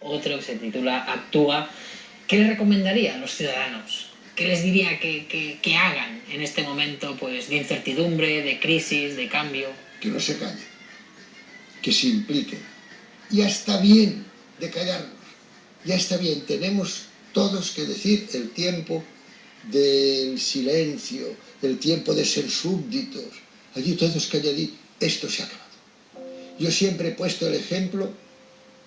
otro que se titula Actúa. ¿Qué le recomendaría a los ciudadanos? ¿Qué les diría que hagan en este momento pues, de incertidumbre, de crisis, de cambio? Que no se callen, que se impliquen. Ya está bien de callarnos, ya está bien, tenemos todos que decir el tiempo del silencio, el tiempo de ser súbditos, allí todos calladitos, esto se ha acabado. Yo siempre he puesto el ejemplo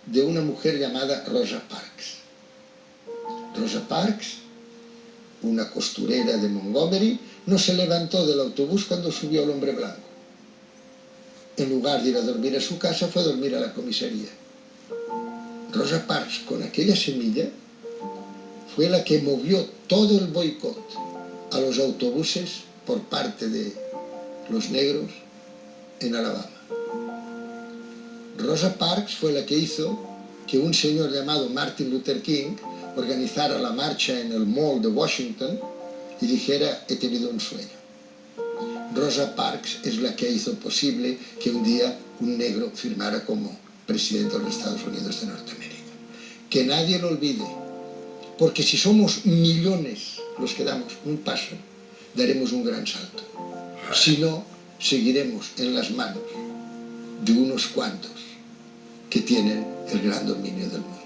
de una mujer llamada Rosa Parks. Rosa Parks, una costurera de Montgomery, no se levantó del autobús cuando subió el hombre blanco. En lugar de ir a dormir a su casa, fue a dormir a la comisaría. Rosa Parks, con aquella semilla, fue la que movió todo el boicot a los autobuses por parte de los negros en Alabama. Rosa Parks fue la que hizo que un señor llamado Martin Luther King organizara la marcha en el Mall de Washington y dijera: he tenido un sueño. Rosa Parks es la que hizo posible que un día un negro firmara como presidente de los Estados Unidos de Norteamérica. Que nadie lo olvide, porque si somos millones los que damos un paso, daremos un gran salto. Si no, seguiremos en las manos de unos cuantos que tienen el gran dominio del mundo.